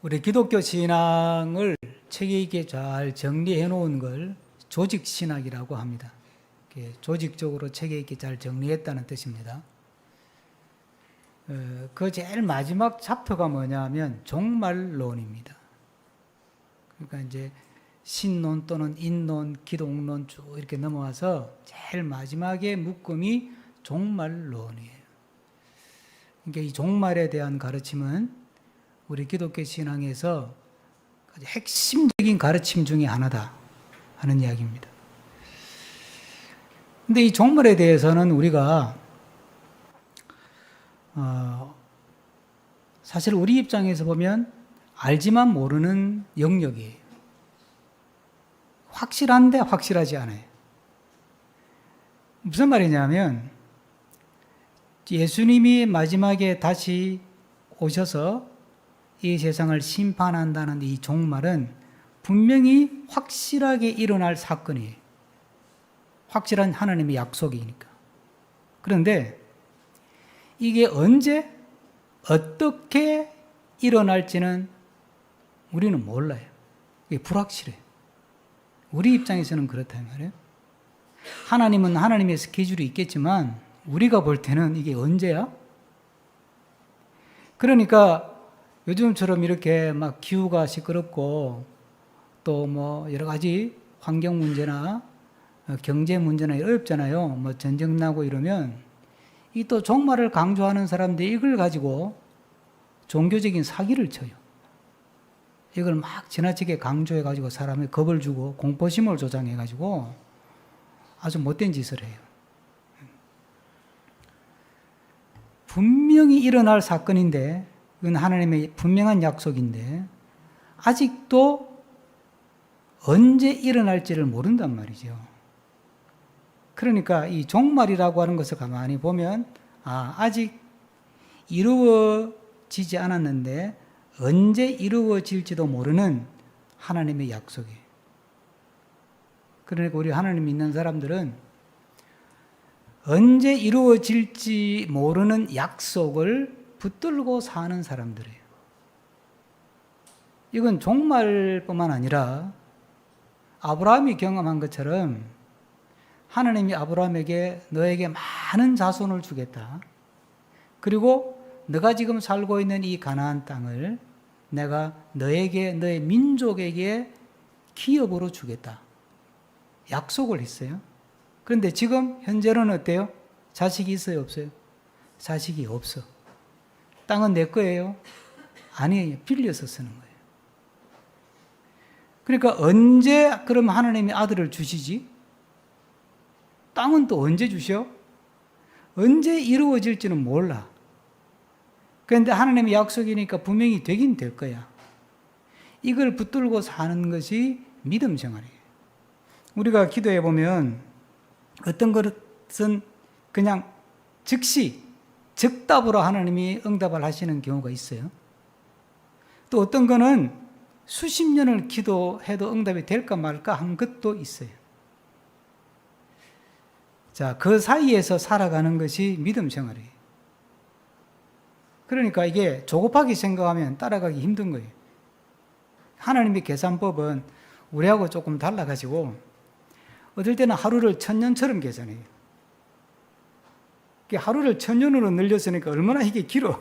우리 기독교 신앙을 체계 있게 잘 정리해 놓은 걸 조직 신학이라고 합니다. 조직적으로 체계 있게 잘 정리했다는 뜻입니다. 그 제일 마지막 차표가 뭐냐면 종말론입니다. 그러니까 이제 신론 또는 인론, 기독론 쭉 이렇게 넘어와서 제일 마지막에 묶음이 종말론이에요. 그러니까 이 종말에 대한 가르침은 우리 기독교 신앙에서 핵심적인 가르침 중에 하나다 하는 이야기입니다. 근데 이 종말에 대해서는 우리가 사실 우리 입장에서 보면 알지만 모르는 영역이에요. 확실한데 확실하지 않아요. 무슨 말이냐면 예수님이 마지막에 다시 오셔서 이 세상을 심판한다는 이 종말은 분명히 확실하게 일어날 사건이에요. 확실한 하나님의 약속이니까. 그런데 이게 언제 어떻게 일어날지는 우리는 몰라요. 이게 불확실해요. 우리 입장에서는 그렇단 말이에요. 하나님은 하나님의 스케줄이 있겠지만 우리가 볼 때는 이게 언제야? 그러니까 요즘처럼 이렇게 막 기후가 시끄럽고 또 뭐 여러 가지 환경 문제나 경제 문제나 어렵잖아요. 뭐 전쟁 나고 이러면 이 또 종말을 강조하는 사람들이 이걸 가지고 종교적인 사기를 쳐요. 이걸 막 지나치게 강조해 가지고 사람에 겁을 주고 공포심을 조장해 가지고 아주 못된 짓을 해요. 분명히 일어날 사건인데 이건 하나님의 분명한 약속인데 아직도 언제 일어날지를 모른단 말이죠. 그러니까 이 종말이라고 하는 것을 가만히 보면 아직 이루어지지 않았는데 언제 이루어질지도 모르는 하나님의 약속이에요. 그러니까 우리 하나님 믿는 사람들은 언제 이루어질지 모르는 약속을 붙들고 사는 사람들이에요. 이건 종말뿐만 아니라 아브라함이 경험한 것처럼 하나님이 아브라함에게 너에게 많은 자손을 주겠다. 그리고 너가 지금 살고 있는 이 가나안 땅을 내가 너에게, 너의 민족에게 기업으로 주겠다. 약속을 했어요. 그런데 지금 현재는 어때요? 자식이 있어요, 없어요? 자식이 없어. 땅은 내 거예요? 아니에요. 빌려서 쓰는 거예요. 그러니까 언제 그럼 하나님이 아들을 주시지? 땅은 또 언제 주셔? 언제 이루어질지는 몰라. 그런데 하나님의 약속이니까 분명히 되긴 될 거야. 이걸 붙들고 사는 것이 믿음 생활이에요. 우리가 기도해 보면 어떤 것은 그냥 즉시 즉답으로 하나님이 응답을 하시는 경우가 있어요. 또 어떤 거는 수십 년을 기도해도 응답이 될까 말까 한 것도 있어요. 자, 그 사이에서 살아가는 것이 믿음 생활이에요. 그러니까 이게 조급하게 생각하면 따라가기 힘든 거예요. 하나님의 계산법은 우리하고 조금 달라가지고 어떨 때는 하루를 1000년처럼 계산해요. 하루를 1000년으로 늘렸으니까 얼마나 이게 길어.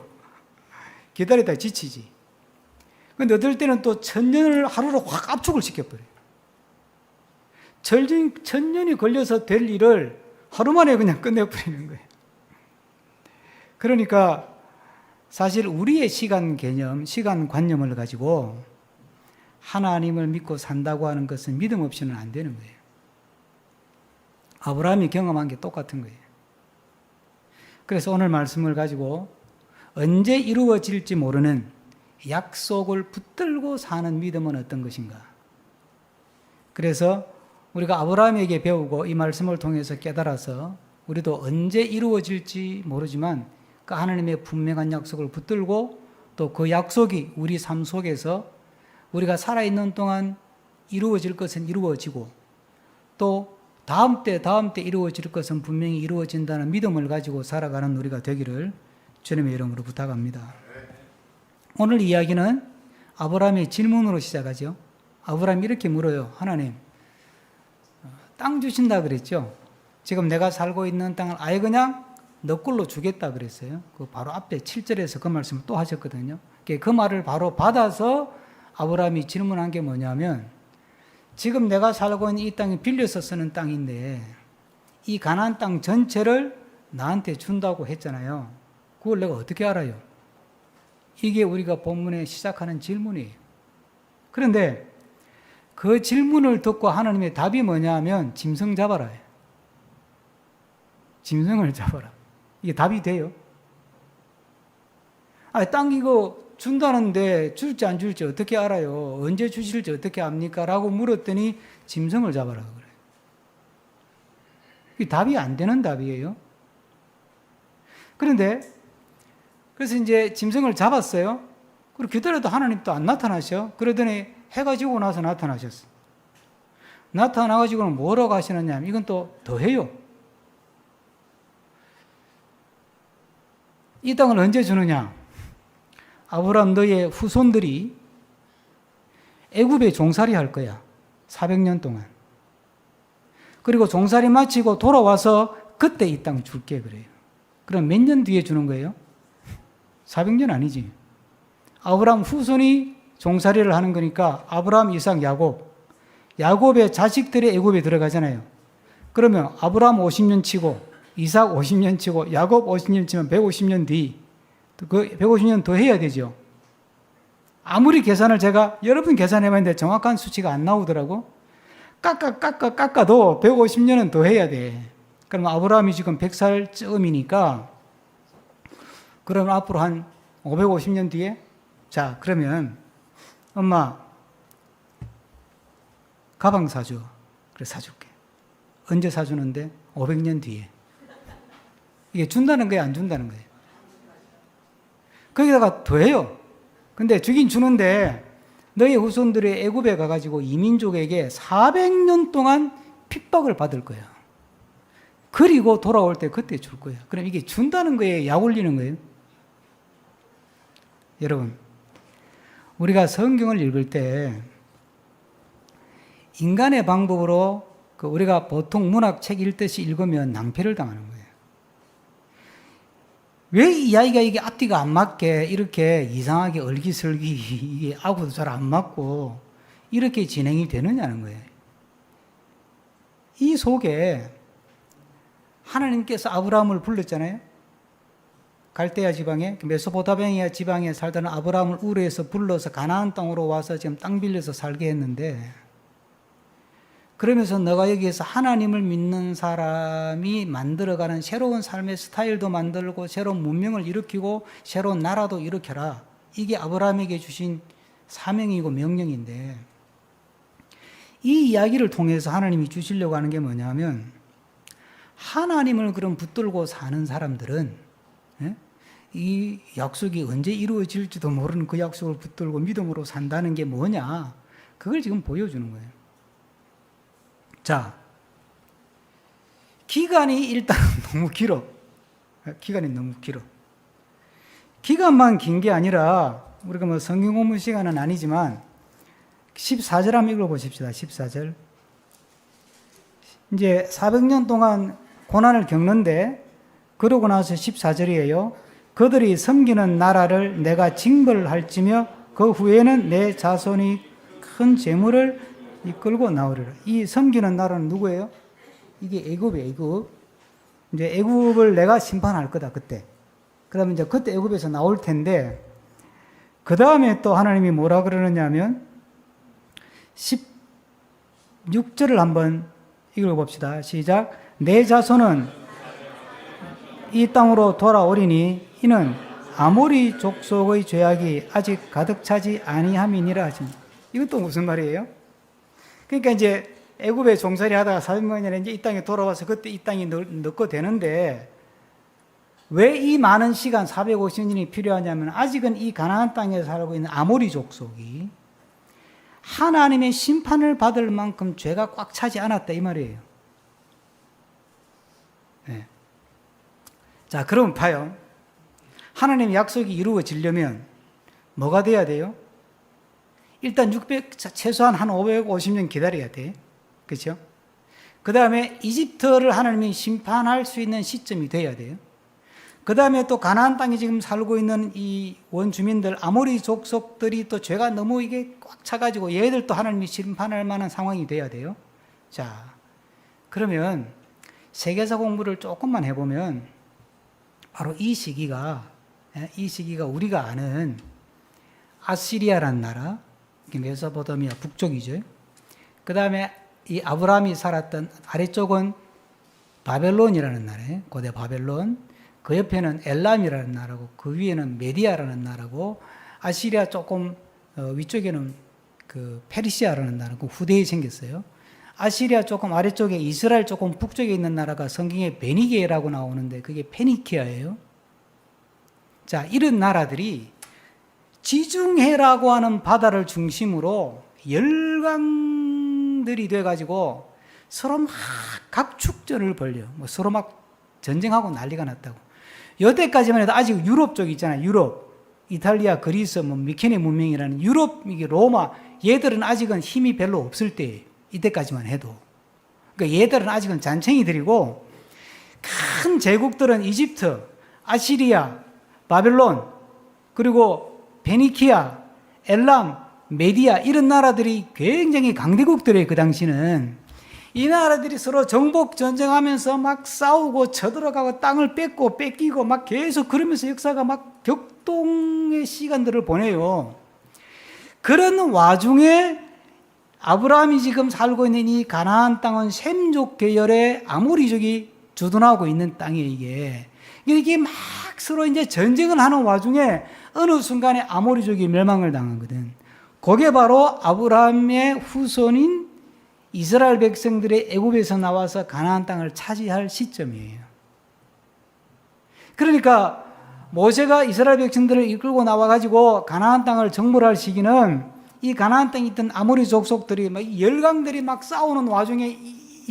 기다리다 지치지. 그런데 어떨 때는 또 1000년을 하루로 확 압축을 시켜버려요. 1000년이 걸려서 될 일을 하루 만에 그냥 끝내버리는 거예요. 그러니까 사실 우리의 시간 개념, 시간 관념을 가지고 하나님을 믿고 산다고 하는 것은 믿음 없이는 안 되는 거예요. 아브라함이 경험한 게 똑같은 거예요. 그래서 오늘 말씀을 가지고 언제 이루어질지 모르는 약속을 붙들고 사는 믿음은 어떤 것인가? 그래서 우리가 아브라함에게 배우고 이 말씀을 통해서 깨달아서 우리도 언제 이루어질지 모르지만 그 하나님의 분명한 약속을 붙들고 또 그 약속이 우리 삶 속에서 우리가 살아있는 동안 이루어질 것은 이루어지고 또 다음 때 이루어질 것은 분명히 이루어진다는 믿음을 가지고 살아가는 우리가 되기를 주님의 이름으로 부탁합니다. 오늘 이야기는 아브라함의 질문으로 시작하죠. 아브라함이 이렇게 물어요. 하나님, 땅 주신다 그랬죠? 지금 내가 살고 있는 땅을 아예 그냥 너 걸로 주겠다 그랬어요. 그 바로 앞에 7절에서 그 말씀을 또 하셨거든요. 그 말을 바로 받아서 아브라함이 질문한 게 뭐냐면, 지금 내가 살고 있는 이 땅이 빌려서 쓰는 땅인데 이 가나안 땅 전체를 나한테 준다고 했잖아요. 그걸 내가 어떻게 알아요? 이게 우리가 본문에 시작하는 질문이에요. 그런데 그 질문을 듣고 하나님의 답이 뭐냐면 짐승 잡아라. 짐승을 잡아라. 이게 답이 돼요? 땅 이거 준다는데 줄지 안 줄지 어떻게 알아요? 언제 주실지 어떻게 압니까? 라고 물었더니 짐승을 잡아라 그래요. 이게 답이 안 되는 답이에요. 그런데 그래서 이제 짐승을 잡았어요. 그리고 기다려도 하나님 또 안 나타나셔. 그러더니 해가 지고 나서 나타나셨어. 나타나가지고는 뭐라고 하시느냐 하면 이건 또 더해요. 이 땅을 언제 주느냐? 아브라함 너의 후손들이 애굽에 종살이 할 거야. 400년 동안. 그리고 종살이 마치고 돌아와서 그때 이 땅 줄게 그래요. 그럼 몇 년 뒤에 주는 거예요? 400년 아니지. 아브라함 후손이 종살이를 하는 거니까 아브라함, 이삭, 야곱. 야곱의 자식들이 애굽에 들어가잖아요. 그러면 아브라함 50년 치고 이삭 50년 치고 야곱 50년 치면 150년 뒤. 그 150년 더 해야 되죠. 아무리 계산을 제가 여러 번 계산해봤는데 정확한 수치가 안 나오더라고. 깎아도 150년은 더 해야 돼. 그럼 아브라함이 지금 100살쯤이니까 그러면 앞으로 한 550년 뒤에 자 그러면 엄마 가방 사줘. 그래 사줄게. 언제 사주는데? 500년 뒤에. 이게 준다는 거예요? 안 준다는 거예요? 거기다가 더해요. 근데 주긴 주는데 너희 후손들이 애굽에 가가지고 이민족에게 400년 동안 핍박을 받을 거야. 그리고 돌아올 때 그때 줄 거야. 그럼 이게 준다는 거예요? 약 올리는 거예요? 여러분, 우리가 성경을 읽을 때 인간의 방법으로 우리가 보통 문학책 읽듯이 읽으면 낭패를 당하는 거예요. 왜 이 아이가 이게 앞뒤가 안 맞게 이렇게 이상하게 얼기설기 이게 아구도 잘 안 맞고 이렇게 진행이 되느냐는 거예요. 이 속에 하나님께서 아브라함을 불렀잖아요. 갈대아 지방에 메소포타미아 지방에 살던 아브라함을 우르에서 불러서 가나안 땅으로 와서 지금 땅 빌려서 살게 했는데 그러면서 너가 여기에서 하나님을 믿는 사람이 만들어가는 새로운 삶의 스타일도 만들고 새로운 문명을 일으키고 새로운 나라도 일으켜라. 이게 아브라함에게 주신 사명이고 명령인데 이 이야기를 통해서 하나님이 주시려고 하는 게 뭐냐면 하나님을 그럼 붙들고 사는 사람들은 이 약속이 언제 이루어질지도 모르는 그 약속을 붙들고 믿음으로 산다는 게 뭐냐 그걸 지금 보여주는 거예요. 자, 기간이 일단 너무 길어. 기간이 너무 길어. 기간만 긴 게 아니라 우리가 뭐 성경 공부 시간은 아니지만 14절 한번 읽어보십시다. 14절. 이제 400년 동안 고난을 겪는데 그러고 나서 14절이에요. 그들이 섬기는 나라를 내가 징벌할지며 그 후에는 내 자손이 큰 재물을 이끌고 나오리라. 이 섬기는 나라는 누구예요? 이게 애굽이에요. 애굽. 이제 애굽을 내가 심판할 거다 그때. 그러면 이제 그때 애굽에서 나올 텐데 그 다음에 또 하나님이 뭐라 그러느냐면 16절을 한번 읽어봅시다. 시작. 내 자손은 이 땅으로 돌아오리니 이는 아모리 족속의 죄악이 아직 가득 차지 아니함이니라 하십니다. 이것도 무슨 말이에요? 그러니까 이제 애굽에 종살이 하다가 400년에 이제 이 땅에 돌아와서 그때 이 땅이 넣고 되는데 왜 이 많은 시간 450년이 필요하냐면 아직은 이 가나안 땅에 살고 있는 아모리 족속이 하나님의 심판을 받을 만큼 죄가 꽉 차지 않았다 이 말이에요. 네. 자, 그럼 봐요. 하나님의 약속이 이루어지려면 뭐가 돼야 돼요? 일단 600, 최소한 한 550년 기다려야 돼. 그렇죠? 그 다음에 이집트를 하나님이 심판할 수 있는 시점이 돼야 돼요. 그 다음에 또 가나안 땅에 지금 살고 있는 이 원주민들, 아모리 족속들이 또 죄가 너무 이게 꽉 차가지고 얘들도 하나님이 심판할 만한 상황이 돼야 돼요. 자, 그러면 세계사 공부를 조금만 해보면 바로 이 시기가 우리가 아는 아시리아라는 나라, 메소포타미아 북쪽이죠. 그 다음에 이 아브라함이 살았던 아래쪽은 바벨론이라는 나라예요. 고대 바벨론. 그 옆에는 엘람이라는 나라고, 그 위에는 메디아라는 나라고, 아시리아 조금 위쪽에는 그 페르시아라는 나라고 후대에 생겼어요. 아시리아 조금 아래쪽에 이스라엘 조금 북쪽에 있는 나라가 성경에 베니게라고 나오는데 그게 페니키아예요. 자, 이런 나라들이 지중해라고 하는 바다를 중심으로 열강들이 돼가지고 서로 막 각축전을 벌려. 서로 막 전쟁하고 난리가 났다고. 여태까지만 해도 아직 유럽 쪽 있잖아요. 유럽, 이탈리아, 그리스, 미케네 문명이라는 유럽, 이게 로마, 얘들은 아직은 힘이 별로 없을 때예요. 이때까지만 해도. 그러니까 얘들은 아직은 잔챙이들이고, 큰 제국들은 이집트, 아시리아, 바벨론, 그리고 베니키아, 엘람, 메디아 이런 나라들이 굉장히 강대국들이에요. 그 당시는. 이 나라들이 서로 정복 전쟁하면서 막 싸우고 쳐들어가고 땅을 뺏고 뺏기고 막 계속 그러면서 역사가 막 격동의 시간들을 보내요. 그런 와중에 아브라함이 지금 살고 있는 이 가나안 땅은 셈족 계열의 아모리족이 주둔하고 있는 땅이에요. 이게 막 서로 이제 전쟁을 하는 와중에 어느 순간에 아모리족이 멸망을 당하거든. 그게 바로 아브라함의 후손인 이스라엘 백성들의 애굽에서 나와서 가나안 땅을 차지할 시점이에요. 그러니까 모세가 이스라엘 백성들을 이끌고 나와가지고 가나안 땅을 정벌할 시기는 이 가나안 땅에 있던 아모리 족속들이 막 열강들이 막 싸우는 와중에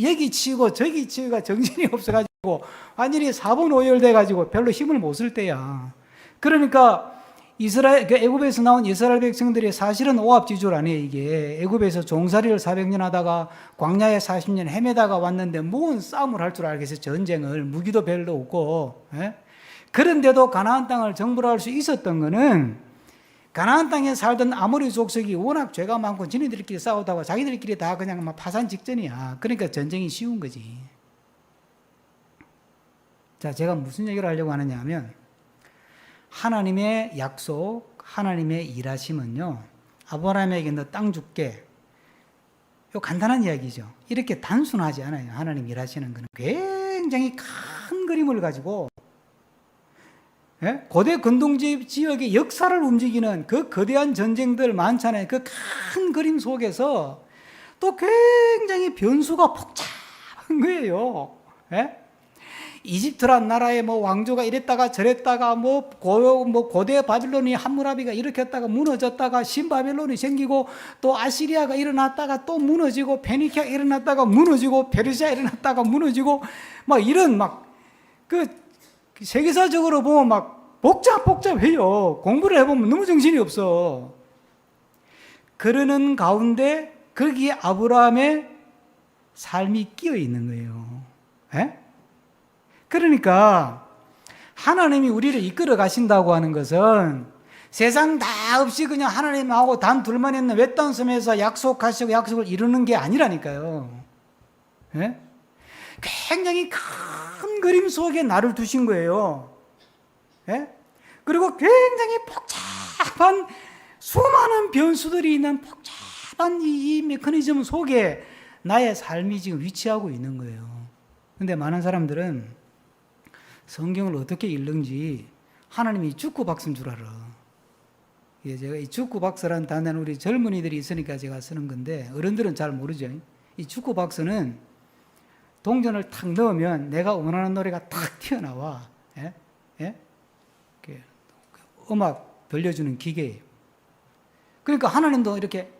여기 치고 저기 치고가 정신이 없어가지고 완전히 사분오열돼가지고 별로 힘을 못 쓸 때야. 그러니까 애굽에서 나온 이스라엘 백성들이 사실은 오합지졸 아니에요, 이게. 애굽에서 종살이를 400년 하다가 광야에 40년 헤매다가 왔는데 뭔 싸움을 할 줄 알겠어요, 전쟁을. 무기도 별로 없고. 예? 그런데도 가나안 땅을 정벌할 수 있었던 거는 가나안 땅에 살던 아모리 족속이 워낙 죄가 많고 지네들끼리 싸우다가 자기들끼리 다 그냥 막 파산 직전이야. 그러니까 전쟁이 쉬운 거지. 자, 제가 무슨 얘기를 하려고 하느냐 하면 하나님의 약속, 하나님의 일하심은요, 아브라함에게 너 땅 줄게. 요 간단한 이야기죠. 이렇게 단순하지 않아요. 하나님 일하시는 거는 굉장히 큰 그림을 가지고, 예? 고대 근동지 지역의 역사를 움직이는 그 거대한 전쟁들 많잖아요. 그 큰 그림 속에서 또 굉장히 변수가 복잡한 거예요. 예? 이집트란 나라의 왕조가 이랬다가 저랬다가 고대 바빌론이 함무라비가 이렇게 했다가 무너졌다가 신바벨론이 생기고 또 아시리아가 일어났다가 또 무너지고 페니키아가 일어났다가 무너지고 페르시아 일어났다가 무너지고 이런 그 세계사적으로 보면 복잡해요. 공부를 해보면 너무 정신이 없어. 그러는 가운데 거기에 아브라함의 삶이 끼어 있는 거예요. 에? 그러니까 하나님이 우리를 이끌어 가신다고 하는 것은 세상 다 없이 그냥 하나님하고 단 둘만 있는 외딴 섬에서 약속하시고 약속을 이루는 게 아니라니까요. 예? 굉장히 큰 그림 속에 나를 두신 거예요. 예? 그리고 굉장히 복잡한 수많은 변수들이 있는 복잡한 이 메커니즘 속에 나의 삶이 지금 위치하고 있는 거예요. 근데 많은 사람들은 성경을 어떻게 읽는지 하나님이 죽구박스인 줄 알아. 제가 이 죽구박스라는 단어는 우리 젊은이들이 있으니까 제가 쓰는 건데 어른들은 잘 모르죠. 이 죽구박스는 동전을 탁 넣으면 내가 원하는 노래가 탁 튀어나와. 예? 예? 음악 들려주는 기계예요. 그러니까 하나님도 이렇게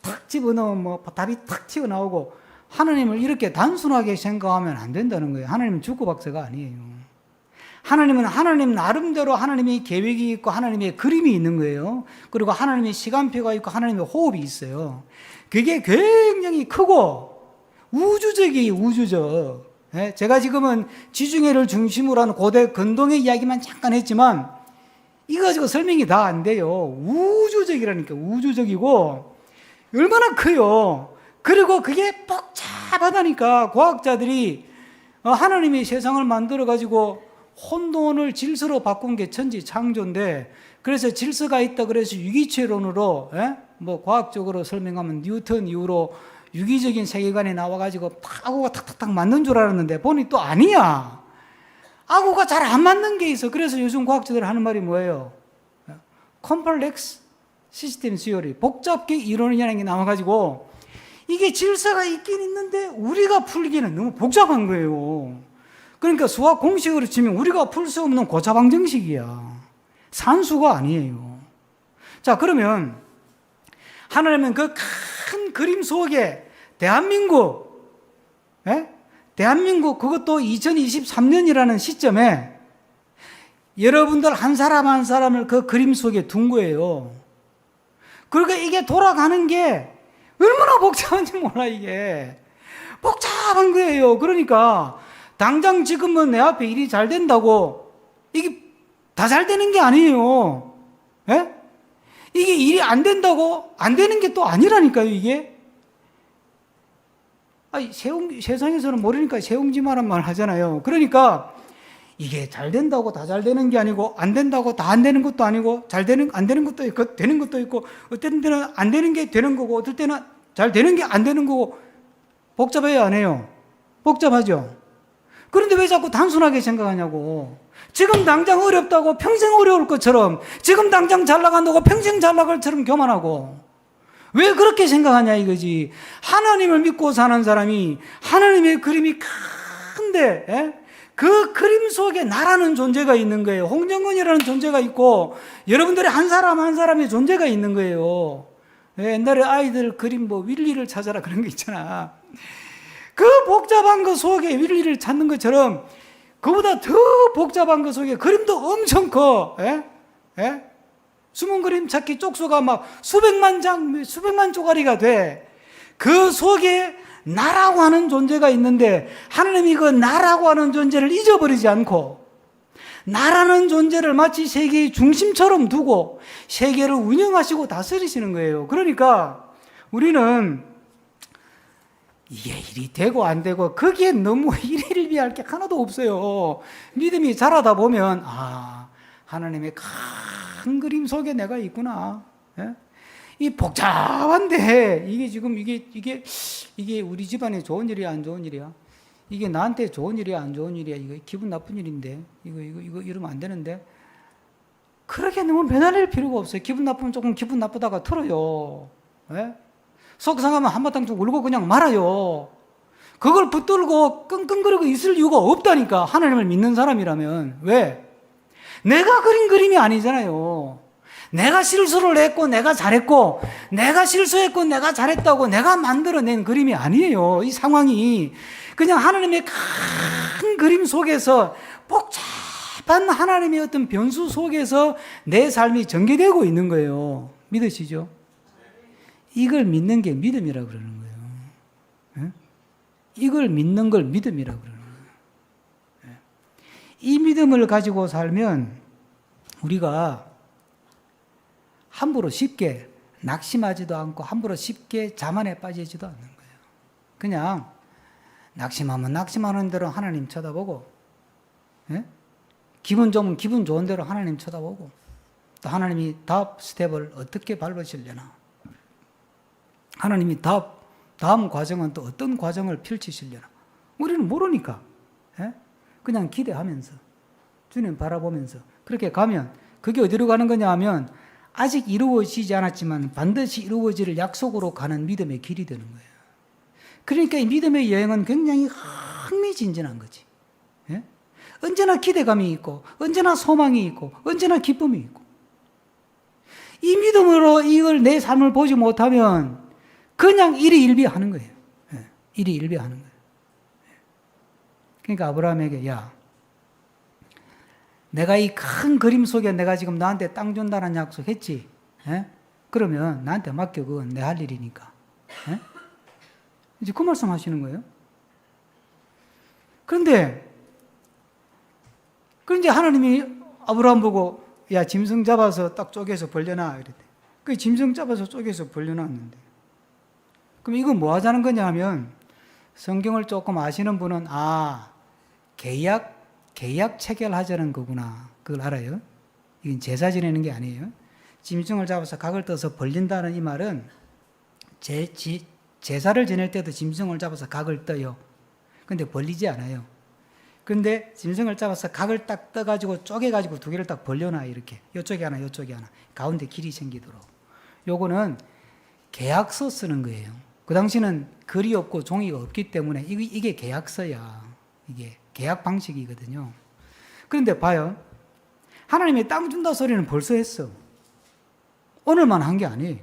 탁 집어넣으면 답이 탁 튀어나오고 하나님을 이렇게 단순하게 생각하면 안 된다는 거예요. 하나님은 죽구박스가 아니에요. 하나님은 하나님 나름대로 하나님의 계획이 있고 하나님의 그림이 있는 거예요. 그리고 하나님의 시간표가 있고 하나님의 호흡이 있어요. 그게 굉장히 크고 우주적이에요, 우주적. 제가 지금은 지중해를 중심으로 하는 고대 근동의 이야기만 잠깐 했지만 이거 가지고 설명이 다 안 돼요. 우주적이라니까, 우주적이고 얼마나 커요. 그리고 그게 복잡하다니까. 과학자들이 하나님이 세상을 만들어 가지고 혼돈을 질서로 바꾼 게 천지 창조인데, 그래서 질서가 있다 그래서 유기체론으로 뭐 과학적으로 설명하면 뉴턴 이후로 유기적인 세계관이 나와가지고 아구가 탁탁탁 맞는 줄 알았는데 보니 또 아니야. 아구가 잘 안 맞는 게 있어. 그래서 요즘 과학자들이 하는 말이 뭐예요? 컴플렉스 시스템 시어리, 복잡계 이론이라는 게 나와가지고 이게 질서가 있긴 있는데 우리가 풀기는 너무 복잡한 거예요. 그러니까 수학 공식으로 치면 우리가 풀 수 없는 고차방정식이야. 산수가 아니에요. 자, 그러면 하나님은 그 큰 그림 속에 대한민국 그것도 2023년이라는 시점에 여러분들 한 사람 한 사람을 그 그림 속에 둔 거예요. 그러니까 이게 돌아가는 게 얼마나 복잡한지 몰라. 이게 복잡한 거예요. 그러니까 당장 지금은 내 앞에 일이 잘 된다고 이게 다 잘 되는 게 아니에요. 이게 일이 안 된다고 안 되는 게 또 아니라니까요. 이게 세상에서는 모르니까 세웅지마란 말 하잖아요. 그러니까 이게 잘 된다고 다 잘 되는 게 아니고 안 된다고 다 안 되는 것도 아니고 안 되는 것도 있고 되는 것도 있고 어떤 때는 안 되는 게 되는 거고 어떨 때는 잘 되는 게 안 되는 거고. 복잡해요, 안 해요? 복잡하죠. 그런데 왜 자꾸 단순하게 생각하냐고. 지금 당장 어렵다고 평생 어려울 것처럼, 지금 당장 잘 나간다고 평생 잘 나갈 것처럼 교만하고. 왜 그렇게 생각하냐 이거지. 하나님을 믿고 사는 사람이 하나님의 그림이 큰데 그 그림 속에 나라는 존재가 있는 거예요. 홍정근이라는 존재가 있고 여러분들의 한 사람 한 사람의 존재가 있는 거예요. 옛날에 아이들 그림 뭐 윌리를 찾아라 그런 거 있잖아. 그 복잡한 것 속에 윌리를 찾는 것처럼 그보다 더 복잡한 것 속에 그림도 엄청 커. 숨은 그림 찾기 쪽수가 막 수백만 장, 수백만 쪼가리가 돼. 그 속에 나라고 하는 존재가 있는데 하나님이 그 나라고 하는 존재를 잊어버리지 않고 나라는 존재를 마치 세계의 중심처럼 두고 세계를 운영하시고 다스리시는 거예요. 그러니까 우리는 이게 일이 되고 안 되고 거기에 너무 일일비할 게 하나도 없어요. 믿음이 자라다 보면 하나님의 큰 그림 속에 내가 있구나. 이 복잡한데 이게 지금 이게 우리 집안에 좋은 일이야 안 좋은 일이야? 이게 나한테 좋은 일이야 안 좋은 일이야? 이거 기분 나쁜 일인데 이거 이러면 안 되는데. 그렇게 너무 변화될 필요가 없어요. 기분 나쁘면 조금 기분 나쁘다가 틀어요. 속상하면 한바탕 좀 울고 그냥 말아요. 그걸 붙들고 끙끙거리고 있을 이유가 없다니까. 하나님을 믿는 사람이라면. 왜? 내가 그린 그림이 아니잖아요. 내가 실수를 했고 내가 잘했고 내가 실수했고 내가 잘했다고 내가 만들어낸 그림이 아니에요. 이 상황이 그냥 하나님의 큰 그림 속에서 복잡한 하나님의 어떤 변수 속에서 내 삶이 전개되고 있는 거예요. 믿으시죠? 이걸 믿는 게 믿음이라고 그러는 거예요. 이걸 믿는 걸 믿음이라고 그러는 거예요. 이 믿음을 가지고 살면 우리가 함부로 쉽게 낙심하지도 않고 함부로 쉽게 자만에 빠지지도 않는 거예요. 그냥 낙심하면 낙심하는 대로 하나님 쳐다보고 기분 좋으면 기분 좋은 대로 하나님 쳐다보고 또 하나님이 다음 스텝을 어떻게 밟으시려나, 하나님이 다음 과정은 또 어떤 과정을 펼치시려나 우리는 모르니까 그냥 기대하면서 주님 바라보면서 그렇게 가면 그게 어디로 가는 거냐 하면 아직 이루어지지 않았지만 반드시 이루어질 약속으로 가는 믿음의 길이 되는 거예요. 그러니까 이 믿음의 여행은 굉장히 흥미진진한 거지. 언제나 기대감이 있고 언제나 소망이 있고 언제나 기쁨이 있고. 이 믿음으로 이걸 내 삶을 보지 못하면 그냥 일희일비하는 거예요. 일희일비하는 거예요. 그러니까 아브라함에게 내가 이 큰 그림 속에 내가 지금 너한테 땅 준다는 약속 했지? 예? 그러면 나한테 맡겨. 그건 내 할 일이니까. 예? 이제 그 말씀 하시는 거예요. 그런데 하나님이 아브라함 보고 야, 짐승 잡아서 딱 쪼개서 벌려놔. 이랬대. 그 짐승 잡아서 쪼개서 벌려놨는데. 그럼 이건 뭐 하자는 거냐 하면 성경을 조금 아시는 분은 계약 체결하자는 거구나. 그걸 알아요. 이건 제사 지내는 게 아니에요. 짐승을 잡아서 각을 떠서 벌린다는 이 말은 제사를 지낼 때도 짐승을 잡아서 각을 떠요. 근데 벌리지 않아요. 근데 짐승을 잡아서 각을 딱 떠가지고 쪼개가지고 두 개를 딱 벌려놔. 이렇게. 이쪽에 하나, 이쪽에 하나. 가운데 길이 생기도록. 요거는 계약서 쓰는 거예요. 그 당시는 글이 없고 종이가 없기 때문에 이게 계약서야. 이게 계약 방식이거든요. 그런데 봐요. 하나님이 땅 준다 소리는 벌써 했어. 오늘만 한 게 아니에요.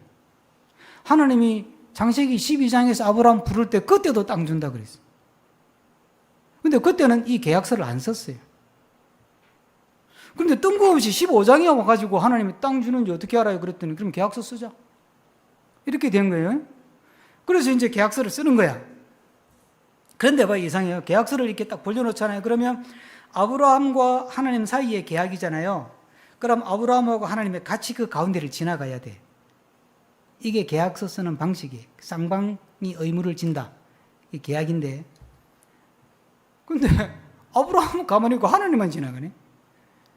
하나님이 창세기 12장에서 아브라함 부를 때 그때도 땅 준다 그랬어요. 근데 그때는 이 계약서를 안 썼어요. 그런데 뜬금없이 15장에 와가지고 하나님이 땅 주는지 어떻게 알아요? 그랬더니 그럼 계약서 쓰자. 이렇게 된 거예요. 그래서 이제 계약서를 쓰는 거야. 그런데 봐, 이상해요. 계약서를 이렇게 딱 벌려놓잖아요. 그러면 아브라함과 하나님 사이의 계약이잖아요. 그럼 아브라함하고 하나님이 같이 그 가운데를 지나가야 돼. 이게 계약서 쓰는 방식이에요. 쌍방이 의무를 진다. 이게 계약인데. 근데 아브라함은 가만히 있고 하나님만 지나가네.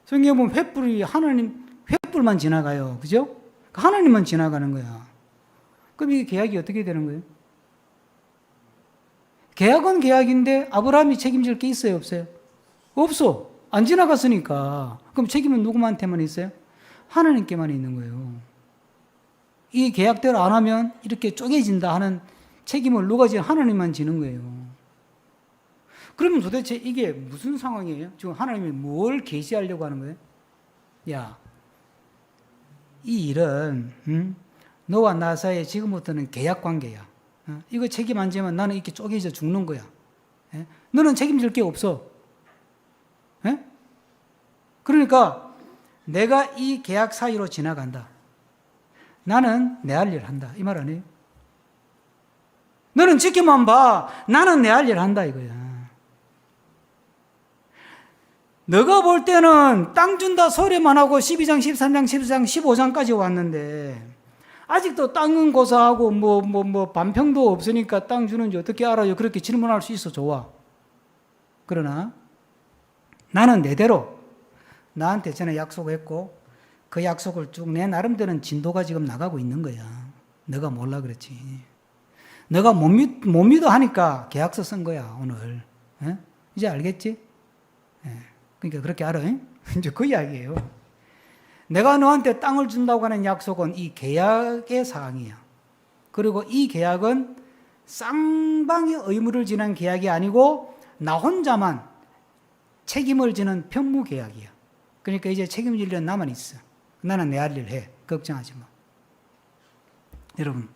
성경에 보면 횃불만 지나가요. 그죠? 하나님만 지나가는 거야. 그럼 이게 계약이 어떻게 되는 거예요? 계약은 계약인데 아브라함이 책임질 게 있어요? 없어요? 없어. 안 지나갔으니까. 그럼 책임은 누구한테만 있어요? 하나님께만 있는 거예요. 이 계약대로 안 하면 이렇게 쪼개진다 하는 책임을 누가 지는 하나님만 지는 거예요. 그러면 도대체 이게 무슨 상황이에요? 지금 하나님이 뭘 계시하려고 하는 거예요? 야, 이 일은 너와 나 사이에 지금부터는 계약 관계야. 이거 책임 안 지면 나는 이렇게 쪼개져 죽는 거야. 너는 책임질 게 없어. 그러니까 내가 이 계약 사이로 지나간다. 나는 내 할 일 한다. 이 말 아니에요? 너는 지켜만 봐. 나는 내 할 일 한다 이거야. 너가 볼 때는 땅 준다 소리만 하고 12장, 13장, 14장, 15장까지 왔는데 아직도 땅은 고사하고 반평도 없으니까 땅 주는지 어떻게 알아요? 그렇게 질문할 수 있어. 좋아. 그러나 나는 내대로 나한테 전에 약속했고 그 약속을 쭉 내 나름대로는 진도가 지금 나가고 있는 거야. 너가 몰라 그렇지. 너가 못 믿어 하니까 계약서 쓴 거야 오늘. 이제 알겠지? 그러니까 그렇게 알아. 이제 그 이야기예요. 내가 너한테 땅을 준다고 하는 약속은 이 계약의 사항이야. 그리고 이 계약은 쌍방의 의무를 지는 계약이 아니고 나 혼자만 책임을 지는 편무 계약이야. 그러니까 이제 책임질 일은 나만 있어. 나는 내 할 일 해. 걱정하지 마. 여러분,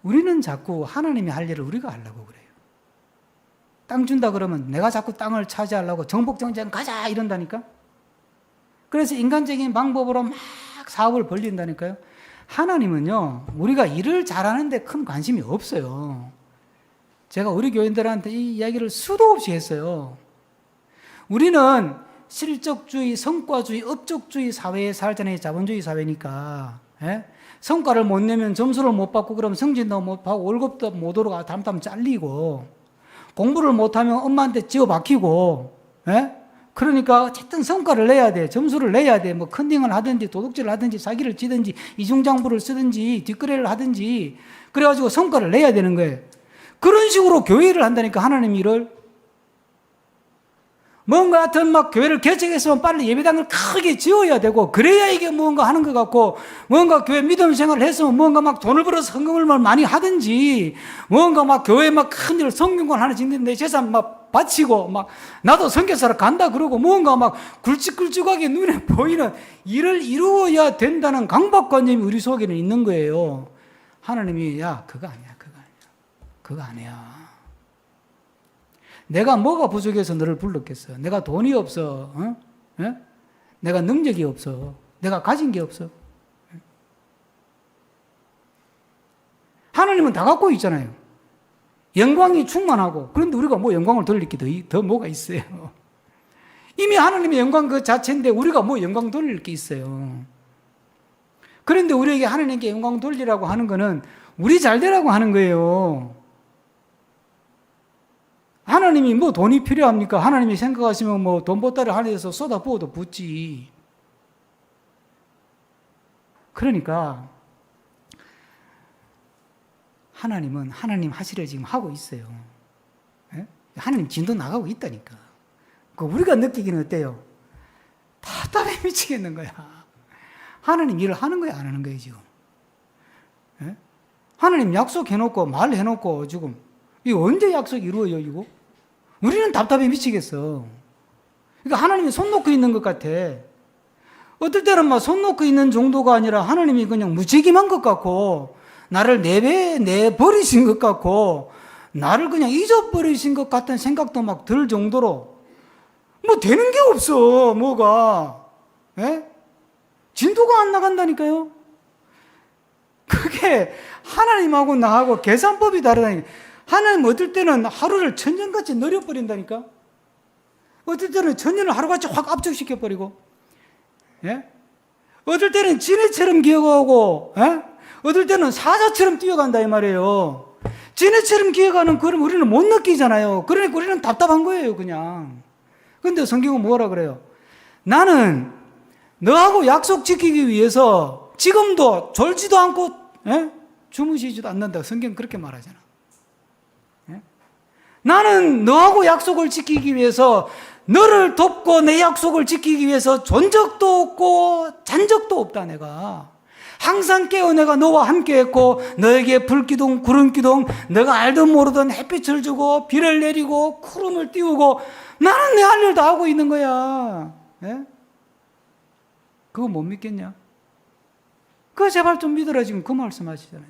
우리는 자꾸 하나님이 할 일을 우리가 하려고 그래요. 땅 준다 그러면 내가 자꾸 땅을 차지하려고 정복정쟁 가자 이런다니까. 그래서 인간적인 방법으로 막 사업을 벌린다니까요. 하나님은요, 우리가 일을 잘하는데 큰 관심이 없어요. 제가 우리 교인들한테 이 이야기를 수도 없이 했어요. 우리는 실적주의, 성과주의, 업적주의 사회에 살잖아요. 자본주의 사회니까. 성과를 못 내면 점수를 못 받고 그럼 승진도 못 받고 월급도 못 오르고 담담 잘리고 공부를 못하면 엄마한테 지어 박히고 그러니까 어쨌든 성과를 내야 돼. 점수를 내야 돼. 뭐 컨닝을 하든지 도둑질을 하든지 사기를 치든지 이중장부를 쓰든지 뒷거래를 하든지 그래가지고 성과를 내야 되는 거예요. 그런 식으로 교회를 한다니까 하나님 일을. 뭔가 하여튼 막 교회를 개척했으면 빨리 예배당을 크게 지어야 되고 그래야 이게 뭔가 하는 것 같고 뭔가 교회 믿음 생활을 했으면 뭔가 막 돈을 벌어서 헌금을 많이 하든지 뭔가 막 교회 막 큰일 성경관 하나 짓는데 재산 막 바치고 막 나도 선교사로 간다 그러고 뭔가 막 굵직굵직하게 눈에 보이는 일을 이루어야 된다는 강박관념이 우리 속에는 있는 거예요. 하나님이 야 그거 아니야. 그거 아니야. 내가 뭐가 부족해서 너를 불렀겠어? 내가 돈이 없어. 어? 예? 내가 능력이 없어. 내가 가진 게 없어. 하나님은 다 갖고 있잖아요. 영광이 충만하고. 그런데 우리가 뭐 영광을 돌릴 게 더 뭐가 있어요. 이미 하나님의 영광 그 자체인데 우리가 뭐 영광 돌릴 게 있어요. 그런데 우리에게 하나님께 영광 돌리라고 하는 거는 우리 잘 되라고 하는 거예요. 하나님이 뭐 돈이 필요합니까? 하나님이 생각하시면 뭐 돈 보따리 하늘에서 쏟아 부어도 붓지. 그러니까 하나님은 하나님 하시려 지금 하고 있어요. 예? 하나님 진도 나가고 있다니까. 그 우리가 느끼기는 어때요? 답답해 미치겠는 거야. 하나님 일을 하는 거야, 안 하는 거예요, 지금? 예? 하나님 약속해놓고, 말해놓고, 지금, 이거 언제 약속이 이루어요, 이거? 우리는 답답해 미치겠어. 그러니까 하나님이 손 놓고 있는 것 같아. 어떨 때는 막 손 놓고 있는 정도가 아니라 하나님이 그냥 무책임한 것 같고, 나를 내버리신 것 같고, 나를 그냥 잊어버리신 것 같은 생각도 막 들 정도로, 뭐 되는 게 없어, 뭐가. 예? 진도가 안 나간다니까요? 그게 하나님하고 나하고 계산법이 다르다니까. 하나님 어떨 때는 하루를 천년같이 늘려버린다니까? 어떨 때는 천년을 하루같이 확 압축시켜버리고, 예? 어떨 때는 지네처럼 기억하고, 예? 어떨 때는 사자처럼 뛰어간다 이 말이에요. 지네처럼 기억하는 그럼 우리는 못 느끼잖아요. 그러니까 우리는 답답한 거예요, 그냥. 근데 성경은 뭐라 그래요? 나는 너하고 약속 지키기 위해서 지금도 졸지도 않고, 예? 주무시지도 않는다. 성경 그렇게 말하잖아. 예? 나는 너하고 약속을 지키기 위해서 너를 돕고 내 약속을 지키기 위해서 존 적도 없고 잔 적도 없다 내가. 항상 깨어 내가 너와 함께 했고 너에게 불기둥 구름기둥 너가 알든 모르든 햇빛을 주고 비를 내리고 구름을 띄우고 나는 내 할 일 다 하고 있는 거야. 예? 그거 못 믿겠냐? 그거 제발 좀 믿으라 지금 그 말씀 하시잖아요.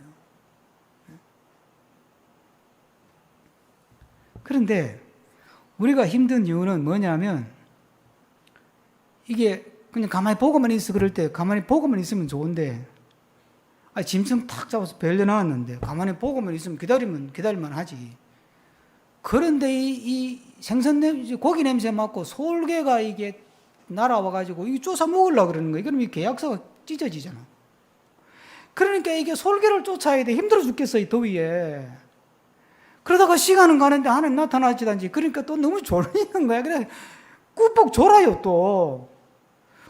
그런데 우리가 힘든 이유는 뭐냐면 이게 그냥 가만히 보고만 있어. 그럴 때 가만히 보고만 있으면 좋은데 짐승 탁 잡아서 벌려놨는데 가만히 보고만 있으면 기다릴만 하지. 그런데 이 생선 고기 냄새 맡고 솔개가 이게 날아와가지고 이거 쫓아 먹으려고 그러는 거예요. 그럼 이 계약서가 찢어지잖아. 그러니까 이게 솔개를 쫓아야 돼. 힘들어 죽겠어, 이 더위에. 그러다가 시간은 가는데 하나님 나타나지도 않지. 그러니까 또 너무 졸리는 거야. 그래 꾹꾹 졸아요 또.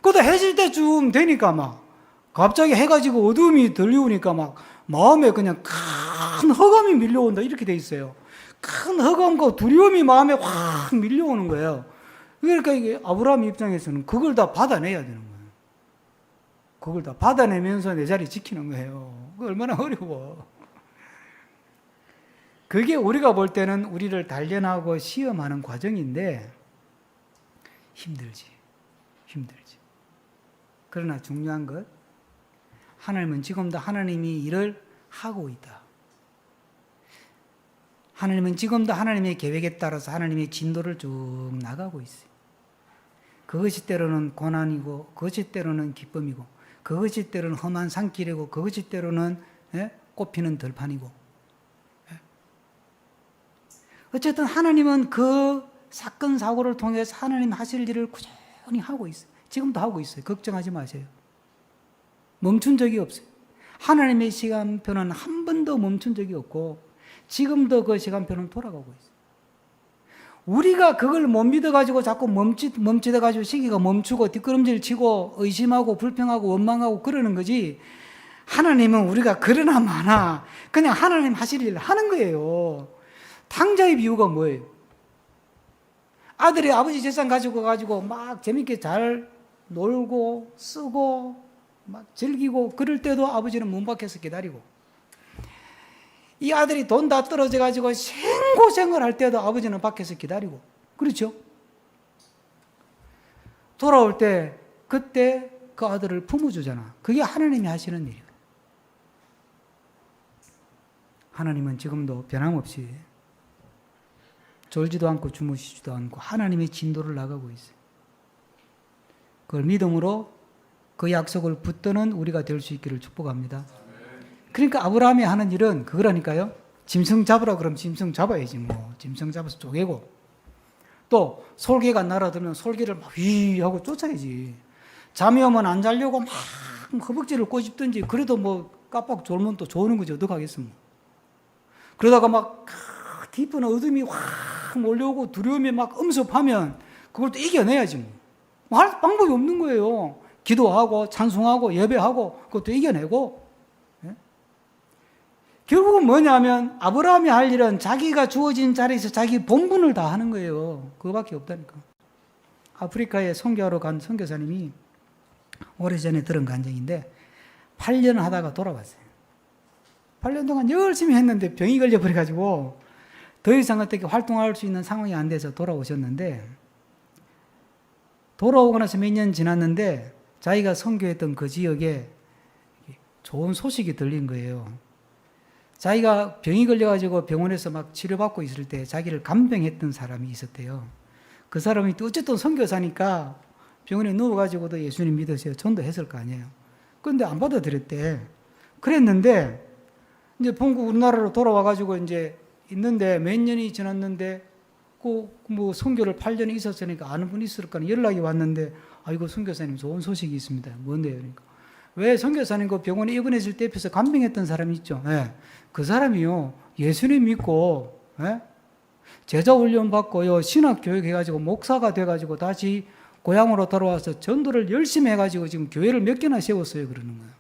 그러다 해질 때쯤 되니까 막 갑자기 해가지고 어두움이 들려오니까 막 마음에 그냥 큰 허감이 밀려온다 이렇게 돼 있어요. 큰 허감과 두려움이 마음에 확 밀려오는 거예요. 그러니까 이게 아브라함 입장에서는 그걸 다 받아내야 되는 거예요. 그걸 다 받아내면서 내 자리 지키는 거예요. 그거 얼마나 어려워. 그게 우리가 볼 때는 우리를 단련하고 시험하는 과정인데 힘들지. 그러나 중요한 것, 하나님은 지금도 하나님이 일을 하고 있다. 하나님은 지금도 하나님의 계획에 따라서 하나님의 진도를 쭉 나가고 있어요. 그것이 때로는 고난이고, 그것이 때로는 기쁨이고, 그것이 때로는 험한 산길이고, 그것이 때로는 꽃피는 들판이고. 어쨌든 하나님은 그 사건 사고를 통해서 하나님 하실 일을 꾸준히 하고 있어요. 지금도 하고 있어요. 걱정하지 마세요. 멈춘 적이 없어요. 하나님의 시간표는 한 번도 멈춘 적이 없고 지금도 그 시간표는 돌아가고 있어요. 우리가 그걸 못 믿어가지고 자꾸 멈칫해가지고 시기가 멈추고 뒷걸음질 치고 의심하고 불평하고 원망하고 그러는 거지, 하나님은 우리가 그러나 마나 그냥 하나님 하실 일을 하는 거예요. 탕자의 비유가 뭐예요? 아들이 아버지 재산 가지고 막 재밌게 잘 놀고 쓰고 막 즐기고 그럴 때도 아버지는 문 밖에서 기다리고, 이 아들이 돈 다 떨어져 가지고 생고생을 할 때도 아버지는 밖에서 기다리고, 그렇죠? 돌아올 때 그때 그 아들을 품어주잖아. 그게 하나님이 하시는 일이에요. 하나님은 지금도 변함없이 졸지도 않고 주무시지도 않고 하나님의 진도를 나가고 있어요. 그걸 믿음으로 그 약속을 붙드는 우리가 될 수 있기를 축복합니다. 그러니까 아브라함이 하는 일은 그거라니까요. 짐승 잡으라 그러면 짐승 잡아야지 뭐. 짐승 잡아서 쪼개고 또 솔개가 날아들면 솔개를 막 휘 하고 쫓아야지. 잠이 오면 안 자려고 막 허벅지를 꼬집든지 그래도 뭐 깜빡 졸면 또 조는 거지 어떡하겠습니까. 그러다가 막 깊은 어둠이 확 몰려오고 두려움이 막 엄습하면 그걸 또 이겨내야지 뭐. 할 방법이 없는 거예요. 기도하고 찬송하고 예배하고 그것도 이겨내고. 예? 결국은 뭐냐면 아브라함이 할 일은 자기가 주어진 자리에서 자기 본분을 다 하는 거예요. 그거밖에 없다니까. 아프리카에 선교하러 간 선교사님이 오래전에 들은 간증인데 8년 하다가 돌아왔어요. 8년 동안 열심히 했는데 병이 걸려버려가지고 더 이상 어떻게 활동할 수 있는 상황이 안 돼서 돌아오셨는데 돌아오고 나서 몇 년 지났는데 자기가 선교했던 그 지역에 좋은 소식이 들린 거예요. 자기가 병이 걸려가지고 병원에서 막 치료받고 있을 때 자기를 간병했던 사람이 있었대요. 그 사람이 또 어쨌든 선교사니까 병원에 누워가지고도 예수님 믿으세요. 전도했을 거 아니에요. 그런데 안 받아들였대. 그랬는데 이제 본국 우리나라로 돌아와가지고 이제 있는데 몇 년이 지났는데 뭐 선교를 8년이 있었으니까 아는 분이 있을 거니 연락이 왔는데 아이고 선교사님 좋은 소식이 있습니다. 뭔데요? 그러니까 왜 선교사님 그 병원에 입원했을 때 옆에서 간병했던 사람이 있죠. 예. 그 사람이요 예수님 믿고 예? 제자 훈련 받고요 신학 교육 해가지고 목사가 돼가지고 다시 고향으로 돌아와서 전도를 열심히 해가지고 지금 교회를 몇 개나 세웠어요. 그러는 거예요.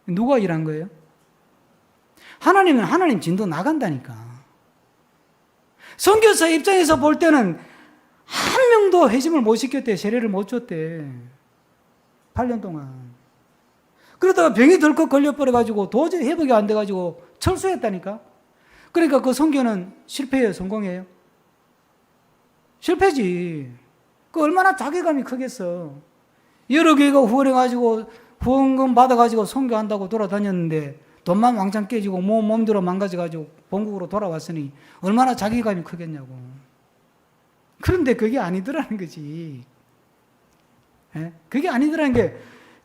누가 일한 거예요? 하나님은 하나님 진도 나간다니까. 선교사 입장에서 볼 때는 한 명도 회심을 못 시켰대. 세례를 못 줬대. 8년 동안. 그러다가 병이 덜컥 걸려버려가지고 도저히 회복이 안 돼가지고 철수했다니까. 그러니까 그 선교는 실패예요? 성공이에요? 실패지. 그 얼마나 자괴감이 크겠어. 여러 교회가 후원해가지고 후원금 받아가지고 선교한다고 돌아다녔는데 돈만 왕창 깨지고 몸대로 망가져가지고 본국으로 돌아왔으니 얼마나 자괴감이 크겠냐고. 그런데 그게 아니더라는 거지. 예? 그게 아니더라는 게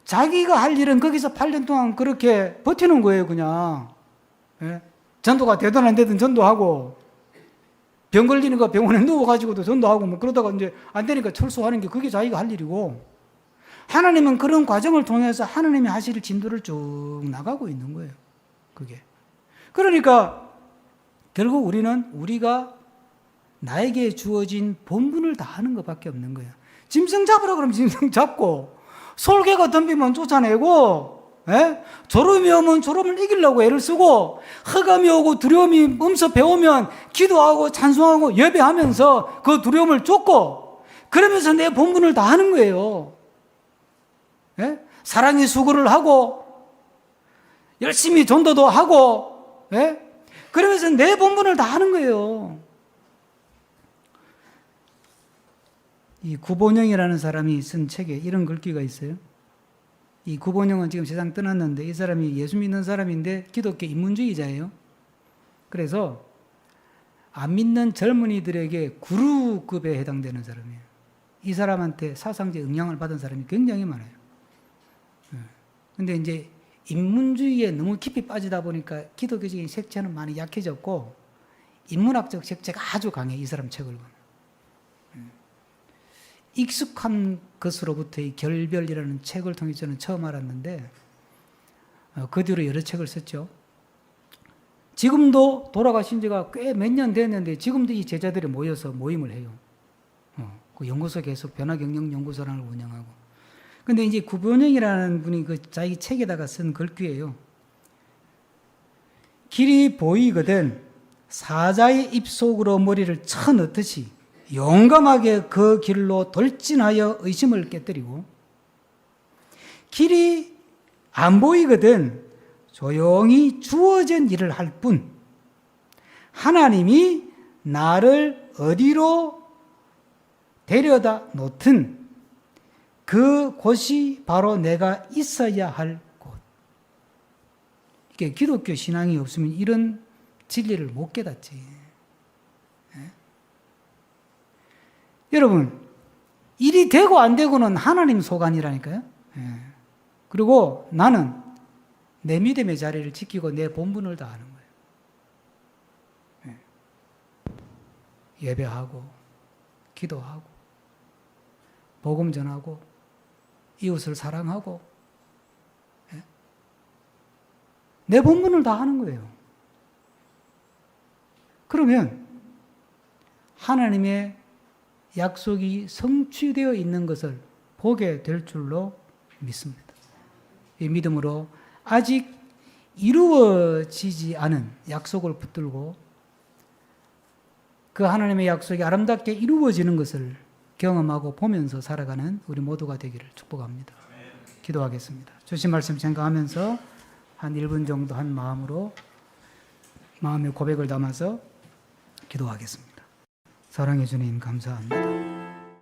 자기가 할 일은 거기서 8년 동안 그렇게 버티는 거예요, 그냥. 예? 전도가 되든 안 되든 전도하고, 병 걸리는 거 병원에 누워가지고도 전도하고, 뭐 그러다가 이제 안 되니까 철수하는 게 그게 자기가 할 일이고, 하나님은 그런 과정을 통해서 하나님이 하실 진도를 쭉 나가고 있는 거예요, 그게. 그러니까, 결국 우리가 나에게 주어진 본분을 다 하는 것밖에 없는 거예요. 짐승 잡으라 그러면 짐승 잡고, 솔개가 덤비면 쫓아내고, 예? 졸음이 오면 졸음을 이기려고 애를 쓰고, 흑암이 오고 두려움이 배우면 기도하고 찬송하고 예배하면서 그 두려움을 쫓고, 그러면서 내 본분을 다 하는 거예요. 예? 사랑의 수고를 하고, 열심히 전도도 하고, 예? 그러면서 내 본분을 다 하는 거예요. 이 구본영이라는 사람이 쓴 책에 이런 글귀가 있어요. 이 구본영은 지금 세상 떠났는데 이 사람이 예수 믿는 사람인데 기독교 인문주의자예요. 그래서 안 믿는 젊은이들에게 구루급에 해당되는 사람이에요. 이 사람한테 사상적 영향을 받은 사람이 굉장히 많아요. 그런데 이제 인문주의에 너무 깊이 빠지다 보니까 기독교적인 색채는 많이 약해졌고 인문학적 색채가 아주 강해. 이 사람 책을 보면. 익숙한 것으로부터의 결별이라는 책을 통해 저는 처음 알았는데 그 뒤로 여러 책을 썼죠. 지금도 돌아가신 지가 꽤 몇 년 됐는데 지금도 이 제자들이 모여서 모임을 해요. 그 연구소 계속 변화경영연구소를 운영하고. 근데 이제 구본영이라는 분이 그 자기 책에다가 쓴 글귀예요. 길이 보이거든 사자의 입속으로 머리를 쳐넣듯이 용감하게 그 길로 돌진하여 의심을 깨뜨리고, 길이 안 보이거든 조용히 주어진 일을 할 뿐 하나님이 나를 어디로 데려다 놓든 그 곳이 바로 내가 있어야 할 곳. 이게 기독교 신앙이 없으면 이런 진리를 못 깨닫지. 예? 여러분, 일이 되고 안 되고는 하나님 소관이라니까요. 예. 그리고 나는 내 믿음의 자리를 지키고 내 본분을 다하는 거예요. 예. 예배하고, 기도하고, 복음 전하고, 이웃을 사랑하고, 예? 내 본분을 다하는 거예요. 그러면 하나님의 약속이 성취되어 있는 것을 보게 될 줄로 믿습니다. 이 믿음으로 아직 이루어지지 않은 약속을 붙들고 그 하나님의 약속이 아름답게 이루어지는 것을 경험하고 보면서 살아가는 우리 모두가 되기를 축복합니다. 기도하겠습니다. 주신 말씀 생각하면서 한 1분 정도 한 마음으로 마음의 고백을 담아서 기도하겠습니다. 사랑해 주님 감사합니다.